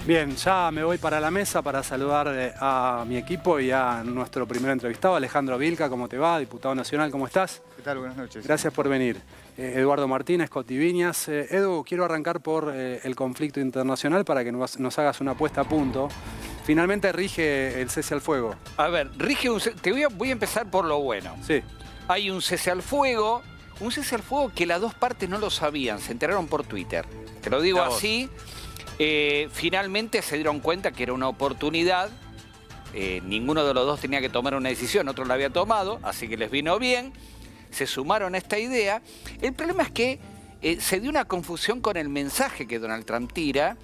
Bien, ya me voy para la mesa para saludar a mi equipo y a nuestro primer entrevistado, Alejandro Vilca. ¿Cómo te va? Diputado nacional, ¿cómo estás? ¿Qué tal? Buenas noches. Gracias por venir. Eduardo Martínez, Coti Viñas. Edu, quiero arrancar por el conflicto internacional para que nos hagas una puesta a punto. Finalmente rige el cese al fuego. A ver, voy a empezar por lo bueno. Sí. Hay un cese al fuego que las dos partes no lo sabían, se enteraron por Twitter. Te lo digo así. Finalmente se dieron cuenta que era una oportunidad. Ninguno de los dos tenía que tomar una decisión, otro la había tomado, así que les vino bien. Se sumaron a esta idea. El problema es que se dio una confusión con el mensaje que Donald Trump tira,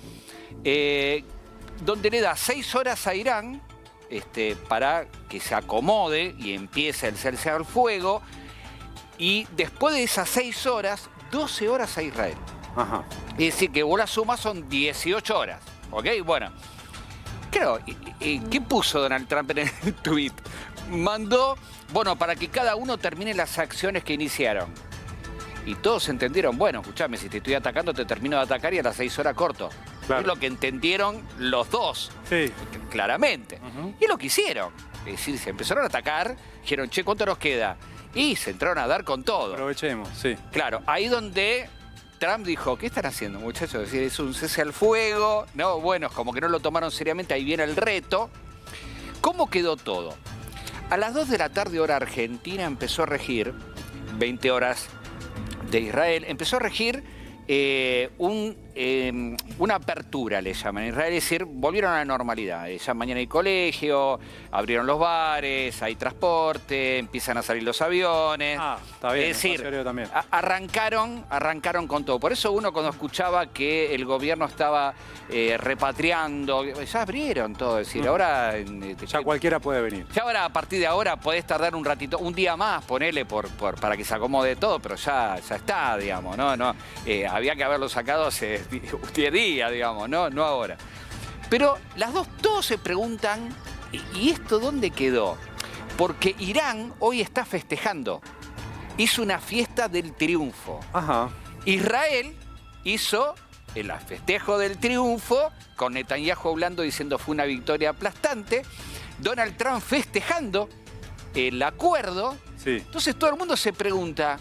donde le da 6 horas a Irán para que se acomode y empiece el cese al fuego. Y después de esas 6 horas, 12 horas a Israel. Ajá. Es decir, que vos la sumas son 18 horas. ¿Ok? Bueno. Claro, ¿qué puso Donald Trump en el tweet? Mandó, bueno, para que cada uno termine las acciones que iniciaron. Y todos entendieron, bueno, escúchame, si te estoy atacando, te termino de atacar y a las 6 horas corto. Claro. Es lo que entendieron los dos. Sí. Claramente. Y es lo que hicieron. Es decir, se empezaron a atacar, dijeron, che, ¿cuánto nos queda? Y se entraron a dar con todo. Aprovechemos, sí. Claro, ahí donde Trump dijo, ¿qué están haciendo, muchachos? Es decir, es un cese al fuego. No, bueno, como que no lo tomaron seriamente, ahí viene el reto. ¿Cómo quedó todo? A las 2 de la tarde, hora argentina, empezó a regir, 20 horas de Israel, empezó a regir una apertura, le llaman en Israel, es decir, volvieron a la normalidad. Ya mañana hay colegio, abrieron los bares, hay transporte, empiezan a salir los aviones. Ah, está bien, es decir, también. arrancaron con todo. Por eso uno cuando escuchaba que el gobierno estaba repatriando, ya abrieron todo, es decir, ahora... Ya cualquiera puede venir. Ya ahora, a partir de ahora, podés tardar un ratito, un día más, ponele para que se acomode todo, pero ya está, digamos, ¿no? Había que haberlo sacado hace 10 días, digamos, no ahora. Pero todos se preguntan, ¿y esto dónde quedó? Porque Irán hoy está festejando. Hizo una fiesta del triunfo. Ajá. Israel hizo el festejo del triunfo, con Netanyahu hablando diciendo fue una victoria aplastante. Donald Trump festejando el acuerdo. Sí. Entonces todo el mundo se pregunta,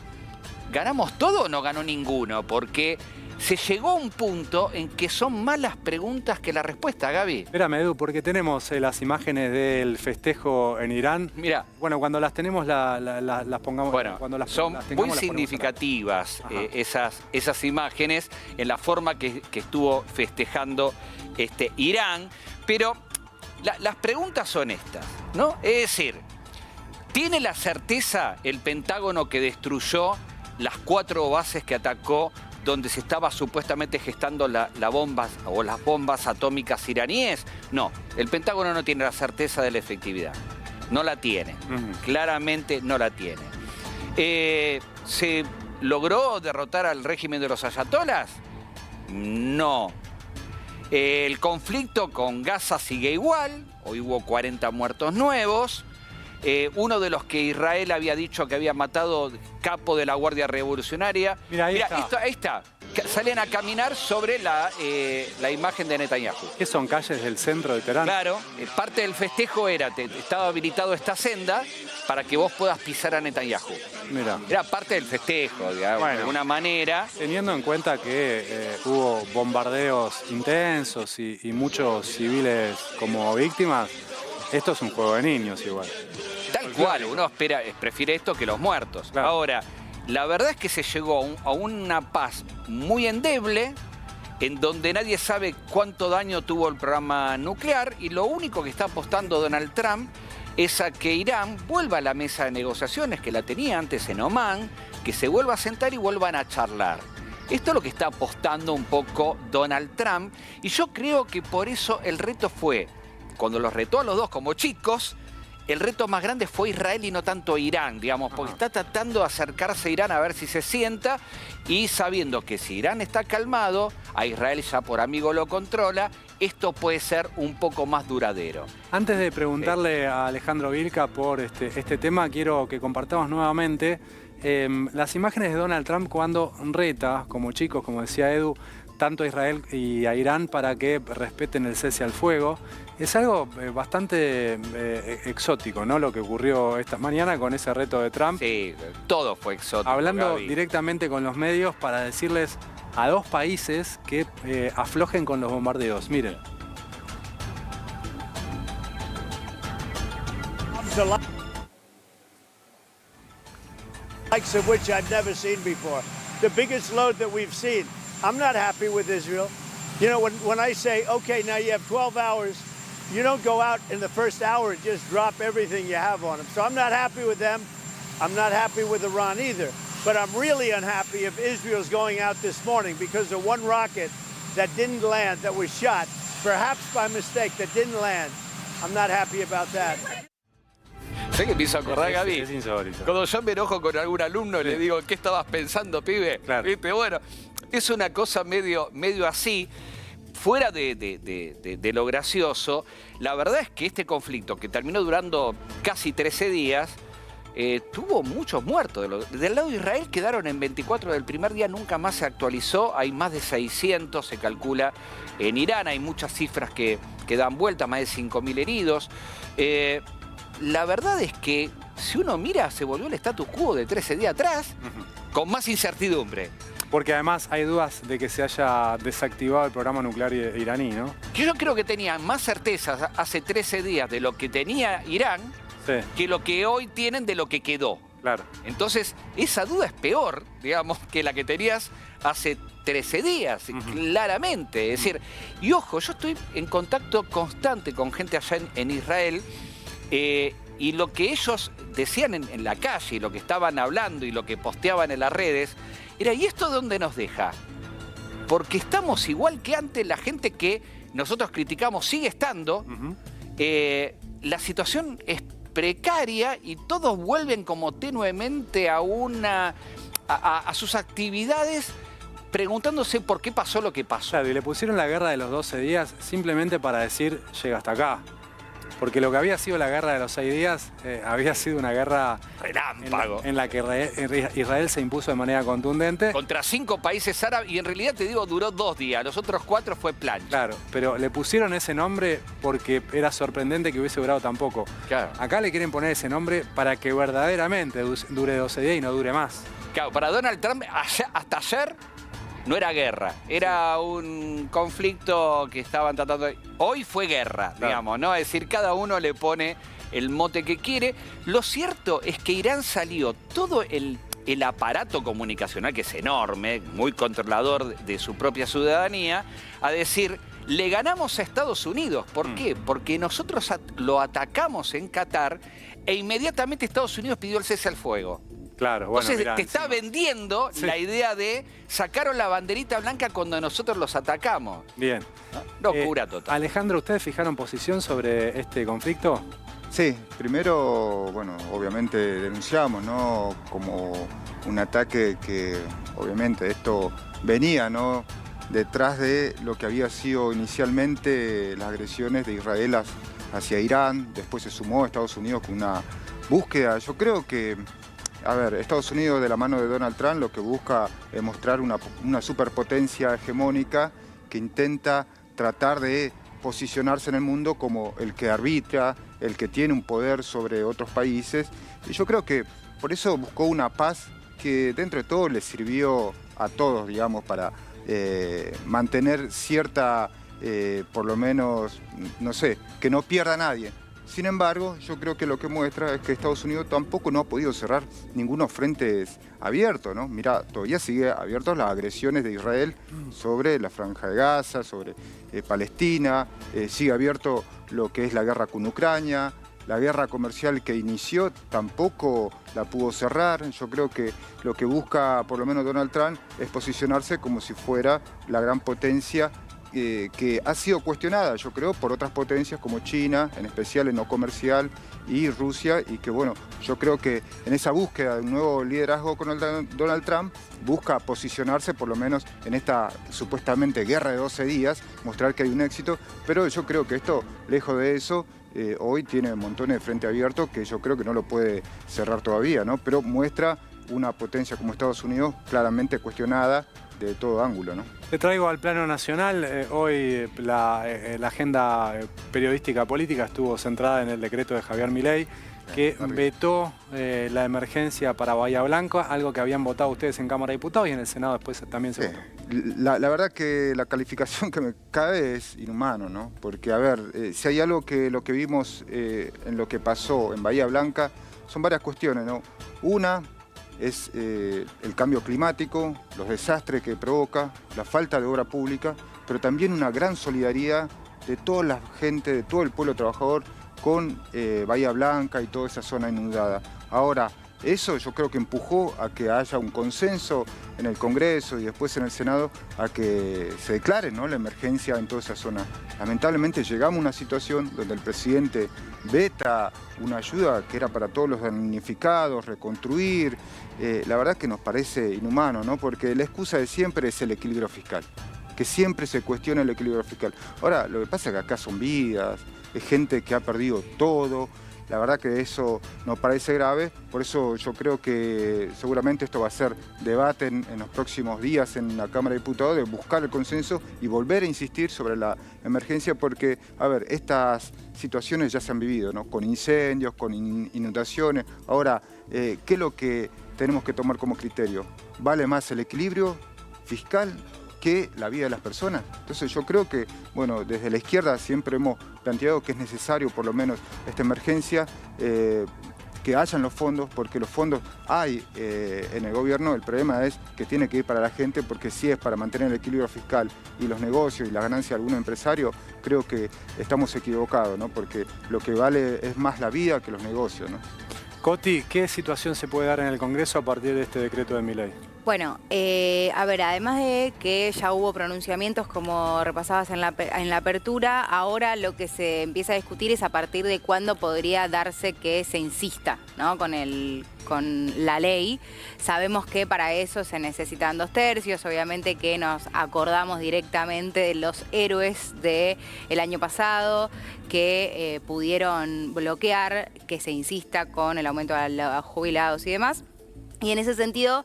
¿ganamos todo o no ganó ninguno? Porque se llegó a un punto en que son más las preguntas que la respuesta, Gaby. Espérame, Edu, porque tenemos las imágenes del festejo en Irán. Mira. Bueno, cuando las tenemos las pongamos. Bueno, cuando las son las tengamos, muy las ponemos significativas esas imágenes en la forma que estuvo festejando Irán. Pero las preguntas son estas, ¿no? Es decir, ¿tiene la certeza el Pentágono que destruyó las 4 bases que atacó donde se estaba supuestamente gestando las bombas atómicas iraníes? No, el Pentágono no tiene la certeza de la efectividad. No la tiene. Claramente no la tiene. ¿Se logró derrotar al régimen de los ayatolás? No. El conflicto con Gaza sigue igual. Hoy hubo 40 muertos nuevos. Uno de los que Israel había dicho que había matado, capo de la Guardia Revolucionaria. Mira, ahí está. Salen a caminar sobre la imagen de Netanyahu. ¿Qué son calles del centro de Teherán? Claro, parte del festejo estaba habilitado esta senda para que vos puedas pisar a Netanyahu. Mira. Era parte del festejo, digamos, Bueno, de alguna manera. Teniendo en cuenta que hubo bombardeos intensos y muchos civiles como víctimas, esto es un juego de niños igual. Tal cual, uno prefiere esto que los muertos. Claro. Ahora, la verdad es que se llegó a una paz muy endeble, en donde nadie sabe cuánto daño tuvo el programa nuclear, y lo único que está apostando Donald Trump es a que Irán vuelva a la mesa de negociaciones, que la tenía antes en Omán, que se vuelva a sentar y vuelvan a charlar. Esto es lo que está apostando un poco Donald Trump, y yo creo que por eso el reto fue, cuando los retó a los dos como chicos, el reto más grande fue Israel y no tanto Irán, digamos, porque está tratando de acercarse a Irán a ver si se sienta, y sabiendo que si Irán está calmado, a Israel ya por amigo lo controla, esto puede ser un poco más duradero. Antes de preguntarle a Alejandro Vilca por este tema, quiero que compartamos nuevamente las imágenes de Donald Trump cuando reta, como chicos, como decía Edu, tanto a Israel y a Irán para que respeten el cese al fuego. Es algo bastante exótico, ¿no? Lo que ocurrió esta mañana con ese reto de Trump. Sí, todo fue exótico. Hablando Gaby. directamente con los medios para decirles a 2 países que aflojen con los bombardeos. Miren. Likes of which I've never seen before. The biggest load that we've seen. I'm not happy with Israel. You know, when I say, okay, now you have 12 hours, you don't go out in the first hour and just drop everything you have on them. So I'm not happy with them. I'm not happy with Iran either. But I'm really unhappy if Israel's going out this morning because of one rocket that didn't land, that was shot, perhaps by mistake, that didn't land. I'm not happy about that. ¿Sabés qué me hizo acordar, Gaby? Es insólito. Cuando yo me enojo con algún alumno, le digo, ¿qué estabas pensando, pibe? Claro. ¿Viste? Bueno, es una cosa medio así. Fuera de lo gracioso, la verdad es que este conflicto, que terminó durando casi 13 días, tuvo muchos muertos. Del lado de Israel quedaron en 24 del primer día, nunca más se actualizó. Hay más de 600, se calcula. En Irán hay muchas cifras que dan vuelta, más de 5.000 heridos. La verdad es que, si uno mira, se volvió el status quo de 13 días atrás, con más incertidumbre. Porque además hay dudas de que se haya desactivado el programa nuclear iraní, ¿no? Yo creo que tenían más certezas hace 13 días de lo que tenía Irán Sí, que lo que hoy tienen de lo que quedó. claro. Entonces, esa duda es peor, digamos, que la que tenías hace 13 días, claramente. Es decir, y ojo, yo estoy en contacto constante con gente allá en Israel, y lo que ellos decían en la calle, y lo que estaban hablando y lo que posteaban en las redes, era, ¿y esto dónde nos deja? Porque estamos igual que antes, la gente que nosotros criticamos sigue estando, la situación es precaria y todos vuelven como tenuemente a sus actividades preguntándose por qué pasó lo que pasó. Claro, y le pusieron la guerra de los 12 días simplemente para decir, llega hasta acá. Porque lo que había sido la guerra de los 6 días había sido una guerra Relámpago. en la que Israel se impuso de manera contundente. Contra 5 países árabes, y en realidad te digo, duró 2 días, los otros 4 fue plancha. Claro, pero le pusieron ese nombre porque era sorprendente que hubiese durado tan poco. Claro. Acá le quieren poner ese nombre para que verdaderamente dure 12 días y no dure más. Claro, para Donald Trump, hasta ayer no era guerra, era un conflicto que estaban tratando de... Hoy fue guerra, digamos, ¿no? Es decir, cada uno le pone el mote que quiere. Lo cierto es que Irán salió todo el aparato comunicacional, que es enorme, muy controlador de su propia ciudadanía, a decir, le ganamos a Estados Unidos. ¿Por qué? Porque nosotros lo atacamos en Qatar e inmediatamente Estados Unidos pidió el cese al fuego. Claro, bueno, Entonces mirá, te está encima. vendiendo Sí. la idea de sacaron la banderita blanca cuando nosotros los atacamos. Bien. Locura total. Alejandro, ¿ustedes fijaron posición sobre este conflicto? Sí, primero, bueno, obviamente denunciamos, ¿no? Como un ataque que, obviamente, esto venía, ¿no? Detrás de lo que había sido inicialmente las agresiones de Israel hacia Irán, después se sumó Estados Unidos con una búsqueda. Yo creo que, a ver, Estados Unidos de la mano de Donald Trump lo que busca es mostrar una superpotencia hegemónica que intenta tratar de posicionarse en el mundo como el que arbitra, el que tiene un poder sobre otros países. Y yo creo que por eso buscó una paz que dentro de todo le sirvió a todos, digamos, para mantener cierta, por lo menos, no sé, que no pierda a nadie. Sin embargo, yo creo que lo que muestra es que Estados Unidos tampoco no ha podido cerrar ningunos frentes abiertos, ¿no? Mirá, todavía sigue abiertos las agresiones de Israel sobre la Franja de Gaza, sobre Palestina, sigue abierto lo que es la guerra con Ucrania, la guerra comercial que inició tampoco la pudo cerrar. Yo creo que lo que busca, por lo menos Donald Trump, es posicionarse como si fuera la gran potencia que ha sido cuestionada, yo creo, por otras potencias como China, en especial en lo comercial, y Rusia, y que, bueno, yo creo que en esa búsqueda de un nuevo liderazgo con Donald Trump, busca posicionarse, por lo menos en esta supuestamente guerra de 12 días, mostrar que hay un éxito, pero yo creo que esto, lejos de eso, hoy tiene montones de frente abierto que yo creo que no lo puede cerrar todavía, ¿no? Pero muestra una potencia como Estados Unidos claramente cuestionada de todo ángulo, ¿no? Te traigo al plano nacional. Hoy la agenda periodística política estuvo centrada en el decreto de Javier Milei, que vetó la emergencia para Bahía Blanca, algo que habían votado ustedes en Cámara de Diputados y en el Senado después también se votó. La verdad que la calificación que me cae es inhumano, ¿no? Porque, a ver, si hay algo que lo que vimos en lo que pasó en Bahía Blanca, son varias cuestiones, ¿no? Una es el cambio climático, los desastres que provoca, la falta de obra pública, pero también una gran solidaridad de toda la gente, de todo el pueblo trabajador con Bahía Blanca y toda esa zona inundada. Ahora, eso yo creo que empujó a que haya un consenso en el Congreso y después en el Senado a que se declare, ¿no?, la emergencia en toda esa zona. Lamentablemente llegamos a una situación donde el presidente veta una ayuda que era para todos los damnificados, reconstruir. La verdad que nos parece inhumano, ¿no?, porque la excusa de siempre es el equilibrio fiscal, que siempre se cuestiona el equilibrio fiscal. Ahora, lo que pasa es que acá son vidas, es gente que ha perdido todo. La verdad que eso nos parece grave, por eso yo creo que seguramente esto va a ser debate en los próximos días en la Cámara de Diputados, de buscar el consenso y volver a insistir sobre la emergencia, porque, a ver, estas situaciones ya se han vivido, ¿no?, con incendios, con inundaciones. Ahora, ¿qué es lo que tenemos que tomar como criterio? ¿Vale más el equilibrio fiscal que la vida de las personas? Entonces yo creo que, bueno, desde la izquierda siempre hemos planteado que es necesario por lo menos esta emergencia, que hayan los fondos, porque los fondos hay en el gobierno. El problema es que tiene que ir para la gente, porque si es para mantener el equilibrio fiscal y los negocios y la ganancia de algún empresario, creo que estamos equivocados, ¿no?, porque lo que vale es más la vida que los negocios, ¿no? Coti, ¿qué situación se puede dar en el Congreso a partir de este decreto de Milei? Bueno, a ver, además de que ya hubo pronunciamientos como repasabas en la apertura, ahora lo que se empieza a discutir es a partir de cuándo podría darse que se insista, ¿no?, con la ley. Sabemos que para eso se necesitan 2/3, obviamente que nos acordamos directamente de los héroes del año pasado que pudieron bloquear que se insista con el aumento de los jubilados y demás. Y en ese sentido,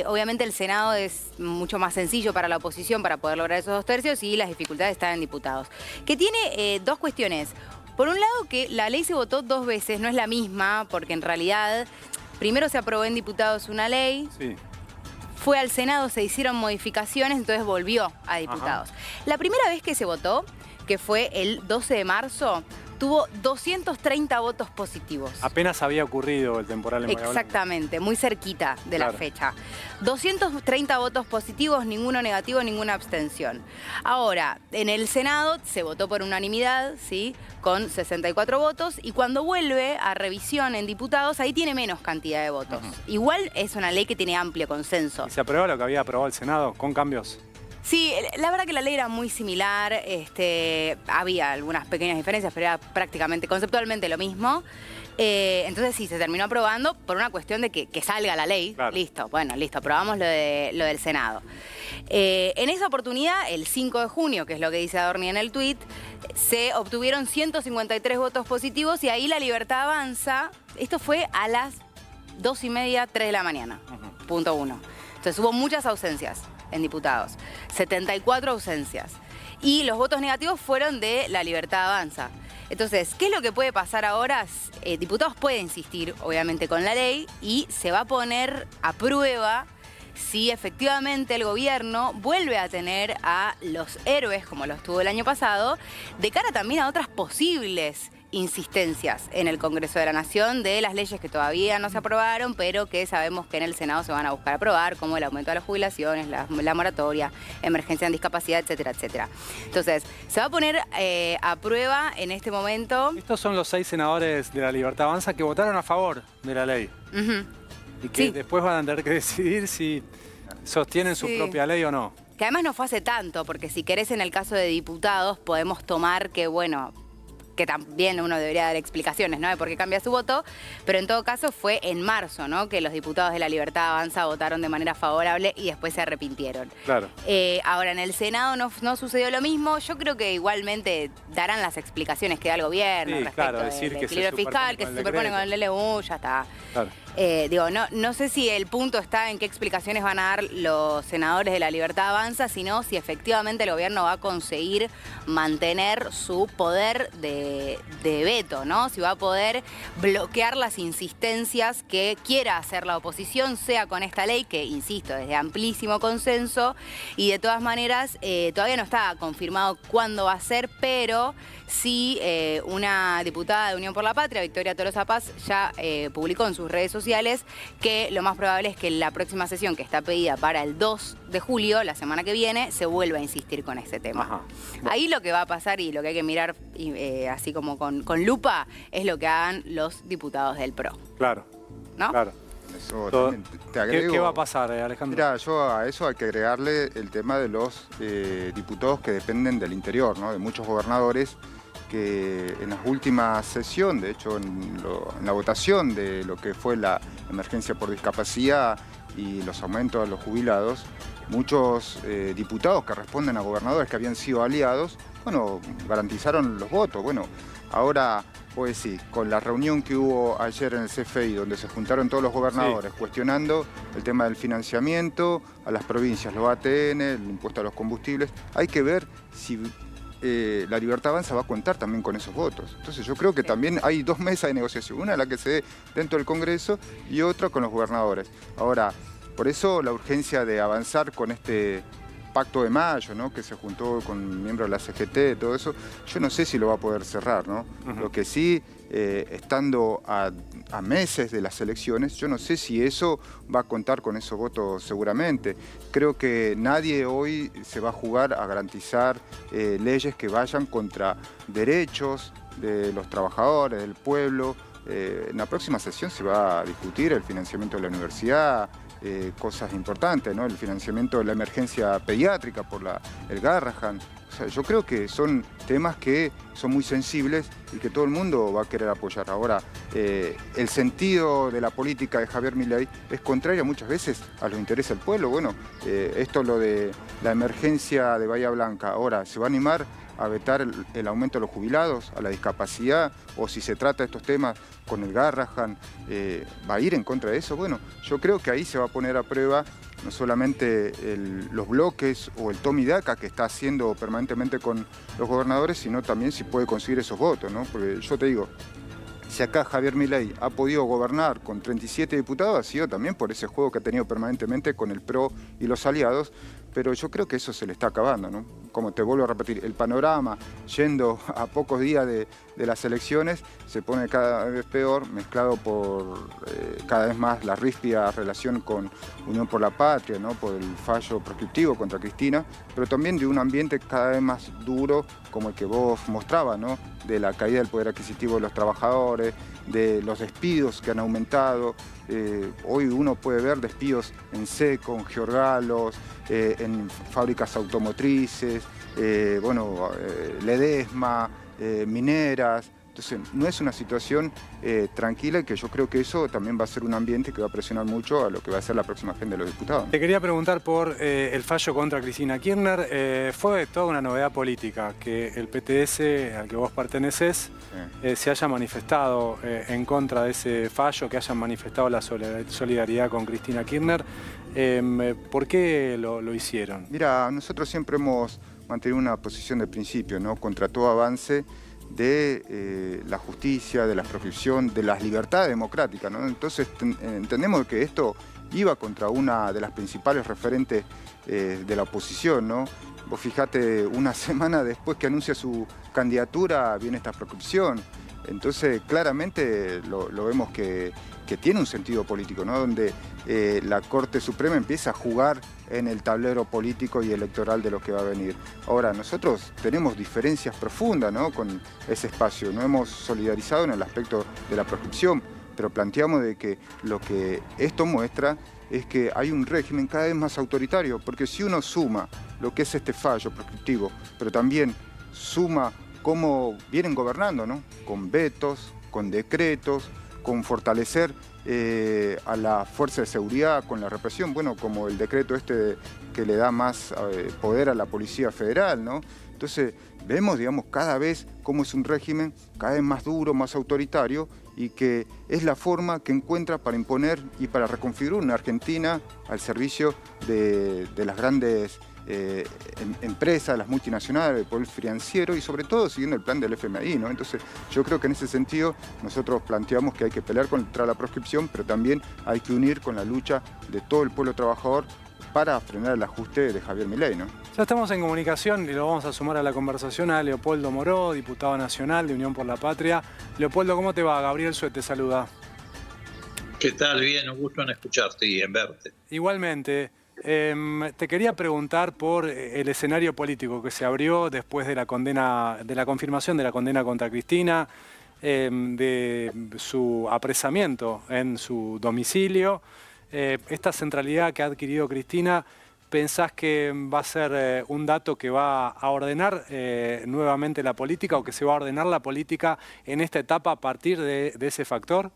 obviamente el Senado es mucho más sencillo para la oposición para poder lograr esos 2/3 y las dificultades están en diputados. Que tiene dos cuestiones. Por un lado, que la ley se votó 2 veces, no es la misma, porque en realidad primero se aprobó en diputados una ley. Sí. Fue al Senado, se hicieron modificaciones, entonces volvió a diputados. Ajá. La primera vez que se votó, que fue el 12 de marzo, tuvo 230 votos positivos. Apenas había ocurrido el temporal en Bahía Blanca. Exactamente, muy cerquita de la fecha. 230 votos positivos, ninguno negativo, ninguna abstención. Ahora, en el Senado se votó por unanimidad, ¿sí?, con 64 votos, y cuando vuelve a revisión en diputados, ahí tiene menos cantidad de votos. Igual es una ley que tiene amplio consenso. ¿Y se aprueba lo que había aprobado el Senado, con cambios? Sí, la verdad que la ley era muy similar, había algunas pequeñas diferencias, pero era prácticamente, conceptualmente lo mismo. Entonces sí, se terminó aprobando por una cuestión de que salga la ley. Claro. Listo, bueno, listo, aprobamos lo del Senado. En esa oportunidad, el 5 de junio, que es lo que dice Adorni en el tuit, se obtuvieron 153 votos positivos y ahí La Libertad Avanza. Esto fue a las 2:30, 3 de la mañana, punto 1. Entonces hubo muchas ausencias en diputados, 74 ausencias. Y los votos negativos fueron de La Libertad Avanza. Entonces, ¿qué es lo que puede pasar ahora? Diputados puede insistir, obviamente, con la ley y se va a poner a prueba si efectivamente el gobierno vuelve a tener a los héroes, como los tuvo el año pasado, de cara también a otras posibles insistencias en el Congreso de la Nación de las leyes que todavía no se aprobaron, pero que sabemos que en el Senado se van a buscar aprobar, como el aumento de las jubilaciones, la moratoria, emergencia en discapacidad, etcétera, etcétera. Entonces, se va a poner a prueba en este momento. Estos son los 6 senadores de La Libertad Avanza que votaron a favor de la ley. Y que después van a tener que decidir si sostienen su propia ley o no. Que además no fue hace tanto, porque si querés en el caso de diputados podemos tomar que, bueno, que también uno debería dar explicaciones, ¿no?, de por qué cambia su voto, pero en todo caso fue en marzo, ¿no?, que los diputados de la Libertad Avanza votaron de manera favorable y después se arrepintieron. Claro. Ahora, en el Senado no sucedió lo mismo. Yo creo que igualmente darán las explicaciones que da el gobierno Sí, respecto claro, decir del que se equilibrio fiscal, que se superpone con el LU, ya está. Claro. Digo, no sé si el punto está en qué explicaciones van a dar los senadores de la Libertad Avanza, sino si efectivamente el gobierno va a conseguir mantener su poder de veto, ¿no? Si va a poder bloquear las insistencias que quiera hacer la oposición, sea con esta ley, que, insisto, es de amplísimo consenso, y de todas maneras todavía no está confirmado cuándo va a ser, pero sí una diputada de Unión por la Patria, Victoria Tolosa Paz, ya publicó en sus redes sociales que lo más probable es que la próxima sesión, que está pedida para el 2 de julio, la semana que viene, se vuelva a insistir con este tema. Ajá. Ahí lo que va a pasar y lo que hay que mirar así como con lupa es lo que hagan los diputados del PRO. Claro, ¿no? claro. Eso Todo- también te agrego. ¿Qué va a pasar, Alejandro? Mira, yo a eso hay que agregarle el tema de los diputados que dependen del interior, ¿no? De muchos gobernadores que en la última sesión, de hecho en la votación de lo que fue la emergencia por discapacidad y los aumentos a los jubilados, muchos diputados que responden a gobernadores que habían sido aliados, bueno, garantizaron los votos. Bueno, ahora, pues sí, con la reunión que hubo ayer en el CFI, donde se juntaron todos los gobernadores cuestionando el tema del financiamiento a las provincias, los ATN, el impuesto a los combustibles, hay que ver si la Libertad Avanza va a contar también con esos votos. Entonces yo creo que también hay dos mesas de negociación, una la que se dé dentro del Congreso y otra con los gobernadores. Ahora, por eso la urgencia de avanzar con este Pacto de Mayo, ¿no?, que se juntó con miembros de la CGT, todo eso, yo no sé si lo va a poder cerrar, ¿no? Lo que sí, estando a meses de las elecciones, yo no sé si eso va a contar con esos votos seguramente. Creo que nadie hoy se va a jugar a garantizar leyes que vayan contra derechos de los trabajadores, del pueblo. En la próxima sesión se va a discutir el financiamiento de la universidad, cosas importantes, ¿no? El financiamiento de la emergencia pediátrica por el Garrahan. O sea, yo creo que son temas que son muy sensibles y que todo el mundo va a querer apoyar. Ahora, el sentido de la política de Javier Milei es contrario muchas veces a los intereses del pueblo. Bueno, esto lo de la emergencia de Bahía Blanca, ahora, ¿se va a animar a vetar el aumento de los jubilados, a la discapacidad, o si se trata de estos temas con el Garrahan, va a ir en contra de eso? Bueno, yo creo que ahí se va a poner a prueba no solamente los bloques o el toma y daca que está haciendo permanentemente con los gobernadores, sino también si puede conseguir esos votos, ¿no? Porque yo te digo, si acá Javier Milei ha podido gobernar con 37 diputados, ha sido también por ese juego que ha tenido permanentemente con el PRO y los aliados, pero yo creo que eso se le está acabando, ¿no? Como te vuelvo a repetir, el panorama, yendo a pocos días de las elecciones, se pone cada vez peor, mezclado por cada vez más la ríspida relación con Unión por la Patria, ¿no?, por el fallo proscriptivo contra Cristina, pero también de un ambiente cada vez más duro, como el que vos mostrabas, ¿no?, de la caída del poder adquisitivo de los trabajadores, de los despidos que han aumentado. Hoy uno puede ver despidos en Seco, en Georgalos, en fábricas automotrices, Ledesma, mineras. Entonces, no es una situación tranquila, y que yo creo que eso también va a ser un ambiente que va a presionar mucho a lo que va a ser la próxima agenda de los diputados. Te quería preguntar por el fallo contra Cristina Kirchner. Fue toda una novedad política que el PTS al que vos perteneces se haya manifestado en contra de ese fallo, que hayan manifestado la solidaridad con Cristina Kirchner. ¿Por qué lo hicieron? Mira, nosotros siempre hemos mantenido una posición de principio, ¿no?, contra todo avance de la justicia, de la proscripción, de las libertades democráticas, ¿no? Entonces entendemos que esto iba contra una de las principales referentes de la oposición, ¿no? Vos fijate, una semana después que anuncia su candidatura viene esta proscripción. Entonces claramente lo vemos que tiene un sentido político, ¿no?, donde la Corte Suprema empieza a jugar en el tablero político y electoral de lo que va a venir. Ahora, nosotros tenemos diferencias profundas, ¿no?, con ese espacio. No hemos solidarizado en el aspecto de la proscripción, pero planteamos de que lo que esto muestra es que hay un régimen cada vez más autoritario, porque si uno suma lo que es este fallo proscriptivo, pero también suma cómo vienen gobernando, ¿no? Con vetos, con decretos, con fortalecer a la fuerza de seguridad, con la represión, bueno, como el decreto que le da más poder a la Policía Federal, ¿no? Entonces vemos, digamos, cada vez cómo es un régimen cada vez más duro, más autoritario, y que es la forma que encuentra para imponer y para reconfigurar una Argentina al servicio de las grandes empresas, las multinacionales, el poder financiero y sobre todo siguiendo el plan del FMI, ¿no? Entonces yo creo que en ese sentido nosotros planteamos que hay que pelear contra la proscripción, pero también hay que unir con la lucha de todo el pueblo trabajador para frenar el ajuste de Javier Milei, ¿no? Ya estamos en comunicación y lo vamos a sumar a la conversación a Leopoldo Moró, diputado nacional de Unión por la Patria. Leopoldo, ¿cómo te va? Gabriel Suet te saluda. ¿Qué tal? Bien, un gusto en escucharte y en verte. Igualmente. Te quería preguntar por el escenario político que se abrió después de la confirmación de la condena contra Cristina, de su apresamiento en su domicilio. Esta centralidad que ha adquirido Cristina, ¿pensás que va a ser un dato que va a ordenar nuevamente la política o que se va a ordenar la política en esta etapa a partir de ese factor?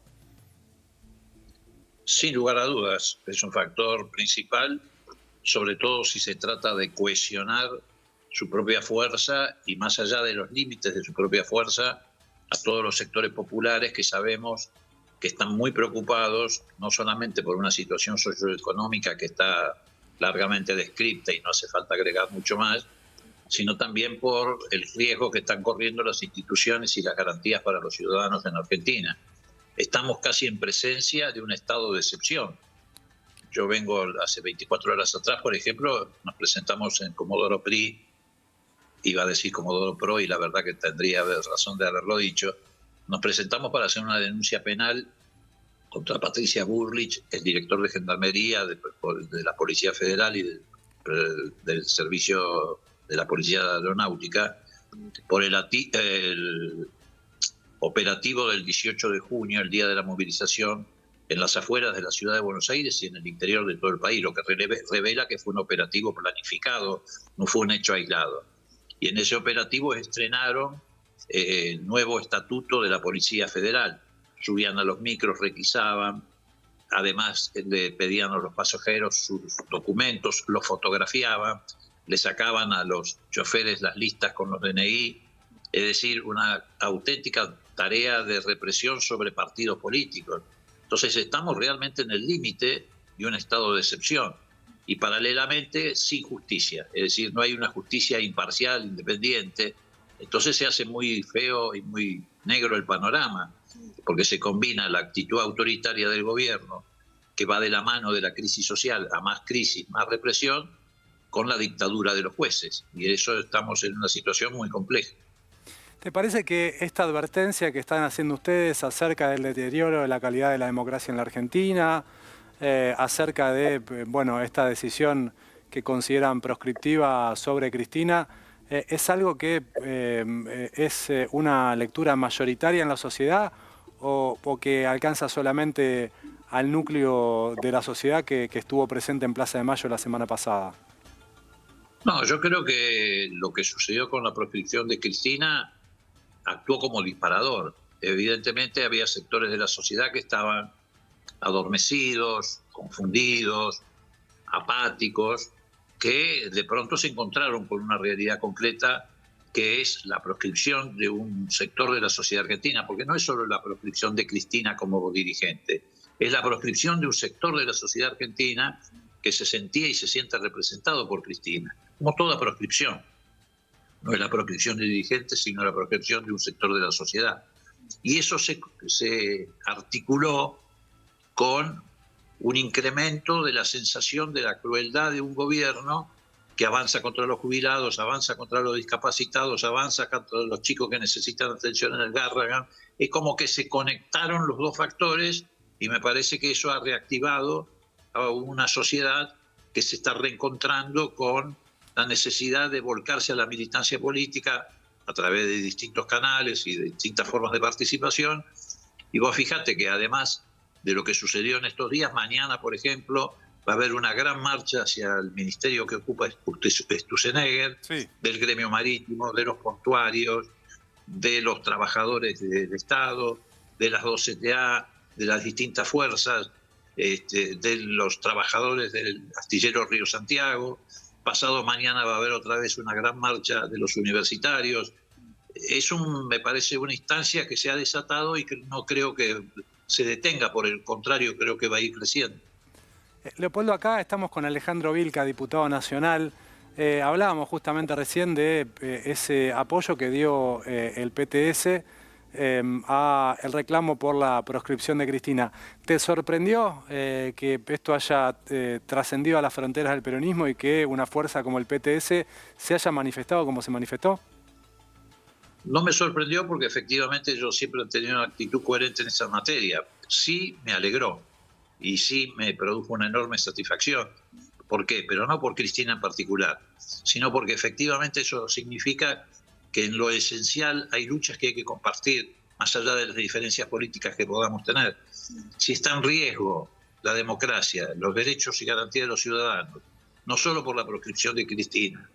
Sin lugar a dudas, es un factor principal, sobre todo si se trata de cohesionar su propia fuerza y más allá de los límites de su propia fuerza, a todos los sectores populares que sabemos que están muy preocupados, no solamente por una situación socioeconómica que está largamente descrita y no hace falta agregar mucho más, sino también por el riesgo que están corriendo las instituciones y las garantías para los ciudadanos en Argentina. Estamos casi en presencia de un estado de excepción. Yo vengo hace 24 horas atrás, por ejemplo, nos presentamos en Comodoro Pri, iba a decir Comodoro Pro y la verdad que tendría razón de haberlo dicho, nos presentamos para hacer una denuncia penal contra Patricia Burlich, el director de Gendarmería de la Policía Federal y del Servicio de la Policía Aeronáutica, por el operativo del 18 de junio, el día de la movilización, en las afueras de la ciudad de Buenos Aires y en el interior de todo el país, lo que revela que fue un operativo planificado, no fue un hecho aislado. Y en ese operativo estrenaron el nuevo estatuto de la Policía Federal. Subían a los micros, requisaban, además le pedían a los pasajeros sus documentos, los fotografiaban, le sacaban a los choferes las listas con los DNI, es decir, una auténtica tarea de represión sobre partidos políticos. Entonces estamos realmente en el límite de un estado de excepción y paralelamente sin justicia, es decir, no hay una justicia imparcial, independiente. Entonces se hace muy feo y muy negro el panorama, porque se combina la actitud autoritaria del gobierno, que va de la mano de la crisis social a más crisis, más represión, con la dictadura de los jueces. Y eso estamos en una situación muy compleja. ¿Te parece que esta advertencia que están haciendo ustedes acerca del deterioro de la calidad de la democracia en la Argentina, acerca de esta decisión que consideran proscriptiva sobre Cristina, es algo que es una lectura mayoritaria en la sociedad o que alcanza solamente al núcleo de la sociedad que estuvo presente en Plaza de Mayo la semana pasada? No, yo creo que lo que sucedió con la proscripción de Cristina actuó como disparador. Evidentemente había sectores de la sociedad que estaban adormecidos, confundidos, apáticos, que de pronto se encontraron con una realidad concreta que es la proscripción de un sector de la sociedad argentina, porque no es solo la proscripción de Cristina como dirigente, es la proscripción de un sector de la sociedad argentina que se sentía y se siente representado por Cristina, como toda proscripción. No es la proscripción de dirigentes, sino la proscripción de un sector de la sociedad. Y eso se articuló con un incremento de la sensación de la crueldad de un gobierno que avanza contra los jubilados, avanza contra los discapacitados, avanza contra los chicos que necesitan atención en el Garrahan. Es como que se conectaron los dos factores y me parece que eso ha reactivado a una sociedad que se está reencontrando con la necesidad de volcarse a la militancia política a través de distintos canales y de distintas formas de participación. Y vos fíjate que además de lo que sucedió en estos días, mañana, por ejemplo, va a haber una gran marcha hacia el ministerio que ocupa Sturzenegger, sí, del gremio marítimo, de los portuarios, de los trabajadores del Estado, de las 2 CTA, de las distintas fuerzas, de los trabajadores del astillero Río Santiago. Pasado mañana va a haber otra vez una gran marcha de los universitarios. Me parece una instancia que se ha desatado y que no creo que se detenga, por el contrario, creo que va a ir creciendo. Leopoldo, acá estamos con Alejandro Vilca, diputado nacional. Hablábamos justamente recién de ese apoyo que dio el PTS al reclamo por la proscripción de Cristina. ¿Te sorprendió que esto haya trascendido a las fronteras del peronismo y que una fuerza como el PTS se haya manifestado como se manifestó? No me sorprendió porque efectivamente yo siempre he tenido una actitud coherente en esa materia. Sí me alegró y sí me produjo una enorme satisfacción. ¿Por qué? Pero no por Cristina en particular, sino porque efectivamente eso significa que en lo esencial hay luchas que hay que compartir, más allá de las diferencias políticas que podamos tener. Si está en riesgo la democracia, los derechos y garantías de los ciudadanos, no solo por la proscripción de Cristina,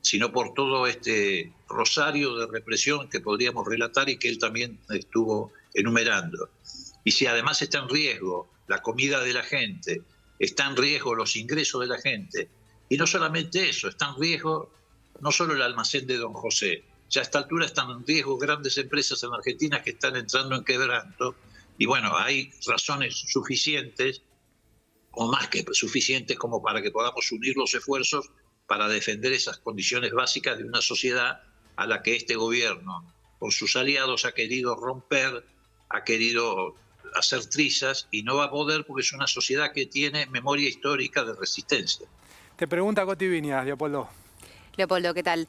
sino por todo este rosario de represión que podríamos relatar y que él también estuvo enumerando. Y si además está en riesgo la comida de la gente, está en riesgo los ingresos de la gente, y no solamente eso, está en riesgo no solo el almacén de Don José, ya a esta altura están en riesgo grandes empresas en Argentina que están entrando en quebranto, y bueno, hay razones suficientes, o más que suficientes, como para que podamos unir los esfuerzos para defender esas condiciones básicas de una sociedad a la que este gobierno, con sus aliados, ha querido romper, ha querido hacer trizas, y no va a poder porque es una sociedad que tiene memoria histórica de resistencia. Te pregunta Coti Viñas, Leopoldo. Leopoldo, ¿qué tal?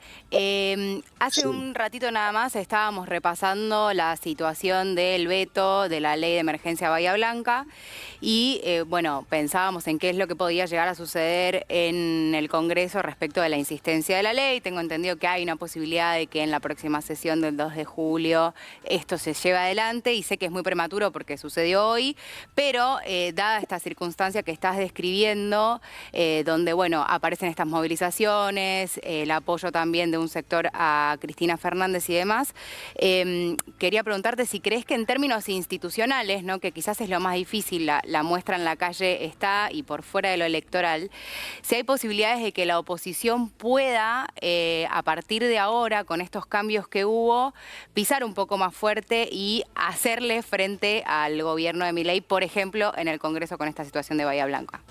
Hace un ratito nada más estábamos repasando la situación del veto de la ley de emergencia Bahía Blanca y, bueno, pensábamos en qué es lo que podía llegar a suceder en el Congreso respecto de la insistencia de la ley. Tengo entendido que hay una posibilidad de que en la próxima sesión del 2 de julio esto se lleve adelante y sé que es muy prematuro porque sucedió hoy, pero dada esta circunstancia que estás describiendo, donde, bueno, aparecen estas movilizaciones, el apoyo también de un sector a Cristina Fernández y demás. Quería preguntarte si crees que en términos institucionales, ¿no?, que quizás es lo más difícil, la muestra en la calle está y por fuera de lo electoral, si hay posibilidades de que la oposición pueda, a partir de ahora, con estos cambios que hubo, pisar un poco más fuerte y hacerle frente al gobierno de Milei, por ejemplo, en el Congreso con esta situación de Bahía Blanca.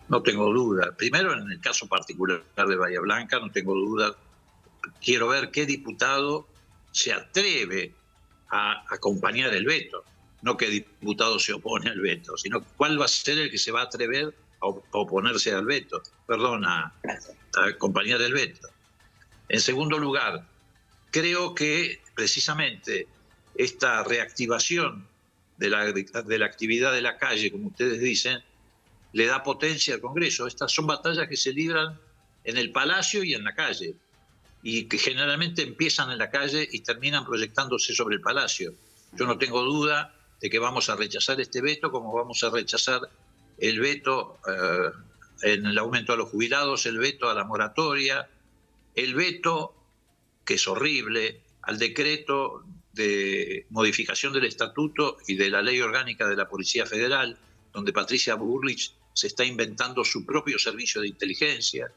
No tengo duda. Primero, en el caso particular de Bahía Blanca, no tengo duda. Quiero ver qué diputado se atreve a acompañar el veto. No qué diputado se opone al veto, sino cuál va a ser el que se va a atrever a oponerse al veto. Perdón, a acompañar el veto. En segundo lugar, creo que precisamente esta reactivación de la actividad de la calle, como ustedes dicen, le da potencia al Congreso. Estas son batallas que se libran en el Palacio y en la calle, y que generalmente empiezan en la calle y terminan proyectándose sobre el Palacio. Yo no tengo duda de que vamos a rechazar este veto, como vamos a rechazar el veto en el aumento a los jubilados, el veto a la moratoria, el veto, que es horrible, al decreto de modificación del Estatuto y de la Ley Orgánica de la Policía Federal, donde Patricia Bullrich se está inventando su propio servicio de inteligencia.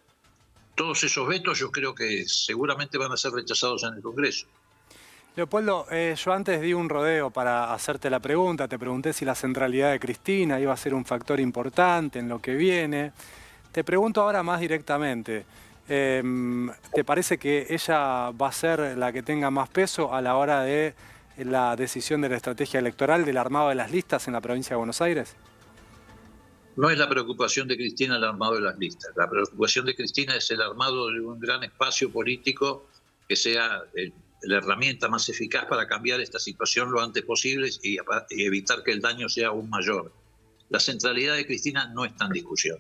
Todos esos vetos yo creo que seguramente van a ser rechazados en el Congreso. Leopoldo, yo antes di un rodeo para hacerte la pregunta, te pregunté si la centralidad de Cristina iba a ser un factor importante en lo que viene. Te pregunto ahora más directamente, ¿te parece que ella va a ser la que tenga más peso a la hora de la decisión de la estrategia electoral del armado de las listas en la provincia de Buenos Aires? No es la preocupación de Cristina el armado de las listas. La preocupación de Cristina es el armado de un gran espacio político que sea la herramienta más eficaz para cambiar esta situación lo antes posible y evitar que el daño sea aún mayor. La centralidad de Cristina no está en discusión.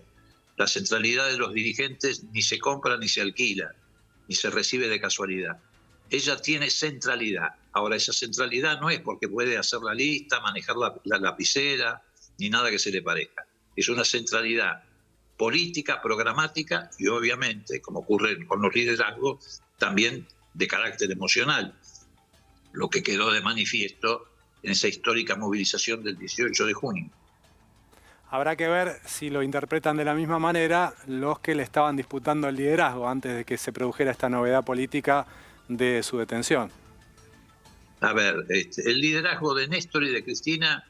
La centralidad de los dirigentes ni se compra ni se alquila, ni se recibe de casualidad. Ella tiene centralidad. Ahora, esa centralidad no es porque puede hacer la lista, manejar la lapicera, ni nada que se le parezca. Es una centralidad política, programática y obviamente, como ocurre con los liderazgos, también de carácter emocional. lo que quedó de manifiesto en esa histórica movilización del 18 de junio. Habrá que ver si lo interpretan de la misma manera los que le estaban disputando el liderazgo antes de que se produjera esta novedad política de su detención. A ver, el liderazgo de Néstor y de Cristina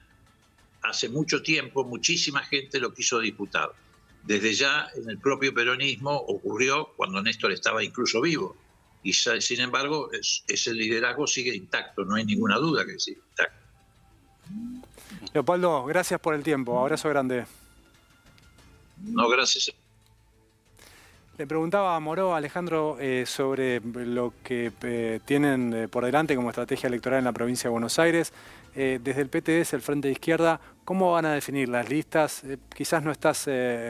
hace mucho tiempo, muchísima gente lo quiso disputar. Desde ya en el propio peronismo ocurrió cuando Néstor estaba incluso vivo. Y sin embargo, ese liderazgo sigue intacto, no hay ninguna duda que sigue intacto. Leopoldo, gracias por el tiempo. Abrazo grande. No, gracias. Le preguntaba a Moró, Alejandro, sobre lo que tienen por delante como estrategia electoral en la provincia de Buenos Aires. Desde el PTS, el Frente de Izquierda, ¿cómo van a definir las listas? Quizás no estás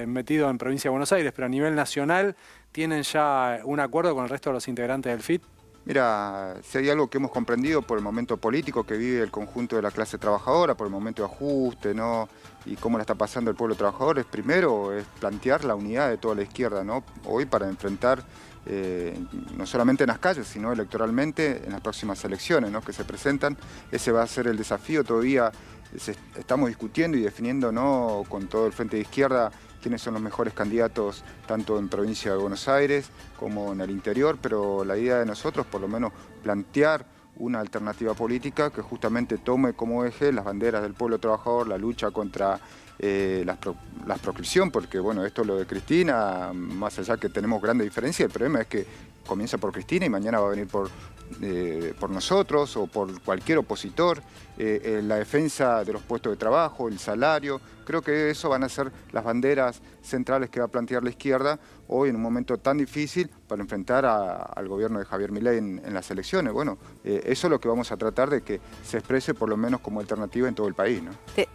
metido en provincia de Buenos Aires, pero a nivel nacional, ¿tienen ya un acuerdo con el resto de los integrantes del FIT? Mira, si hay algo que hemos comprendido por el momento político que vive el conjunto de la clase trabajadora, por el momento de ajuste, ¿no? Y cómo la está pasando el pueblo trabajador, es primero es plantear la unidad de toda la izquierda, ¿no? Hoy para enfrentar, no solamente en las calles, sino electoralmente en las próximas elecciones, ¿no? Que se presentan. Ese va a ser el desafío. Todavía estamos discutiendo y definiendo, ¿no? Con todo el Frente de Izquierda quiénes son los mejores candidatos tanto en provincia de Buenos Aires como en el interior, pero la idea de nosotros por lo menos plantear una alternativa política que justamente tome como eje las banderas del pueblo trabajador, la lucha contra la proscripción, porque bueno, esto es lo de Cristina, más allá que tenemos grandes diferencias, el problema es que comienza por Cristina y mañana va a venir por nosotros o por cualquier opositor, la defensa de los puestos de trabajo, el salario. Creo que eso van a ser las banderas centrales que va a plantear la izquierda hoy en un momento tan difícil para enfrentar al gobierno de Javier Milei en las elecciones. Bueno, eso es lo que vamos a tratar de que se exprese por lo menos como alternativa en todo el país, ¿no?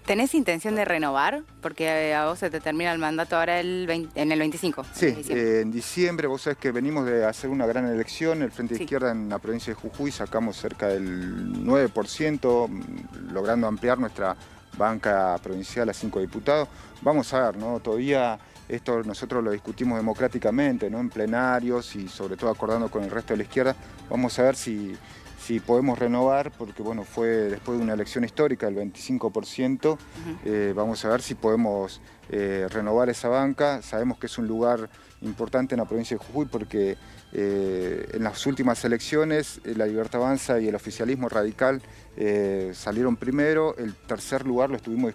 ¿Tenés intención de renovar? Porque a vos se te termina el mandato ahora en el 25. Sí, en diciembre, vos sabés que venimos de hacer una gran elección, el Frente de Izquierda en la provincia de Jujuy sacamos cerca del 9%, logrando ampliar nuestra banca provincial a 5 diputados. Vamos a ver, ¿no? Todavía esto nosotros lo discutimos democráticamente, ¿no? En plenarios y sobre todo acordando con el resto de la izquierda. Vamos a ver si podemos renovar, porque bueno, fue después de una elección histórica del 25%, vamos a ver si podemos renovar esa banca. Sabemos que es un lugar importante en la provincia de Jujuy porque en las últimas elecciones la Libertad Avanza y el oficialismo radical salieron primero, el tercer lugar lo estuvimos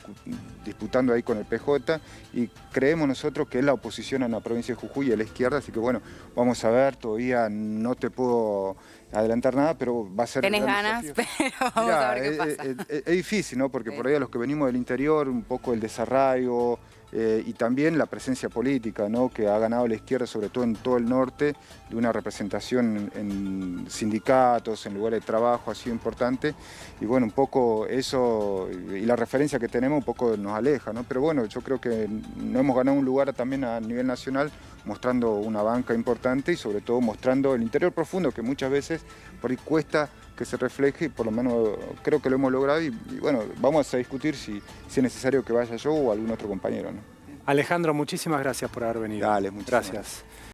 disputando ahí con el PJ y creemos nosotros que es la oposición en la provincia de Jujuy y a la izquierda, así que bueno, vamos a ver, todavía no te puedo adelantar nada, pero va a ser... Tenés ganas, pero vamos a ver qué pasa. Es difícil, ¿no? Porque por ahí a los que venimos del interior, un poco el desarraigo y también la presencia política, ¿no? Que ha ganado la izquierda, sobre todo en todo el norte, de una representación en sindicatos, en lugares de trabajo, ha sido importante. Y bueno, un poco eso y la referencia que tenemos un poco nos aleja, ¿no? Pero bueno, yo creo que no hemos ganado un lugar también a nivel nacional, mostrando una banca importante y sobre todo mostrando el interior profundo, que muchas veces por ahí cuesta que se refleje y por lo menos creo que lo hemos logrado y bueno, vamos a discutir si es necesario que vaya yo o algún otro compañero, ¿no? Alejandro, muchísimas gracias por haber venido. Dale, muchas gracias.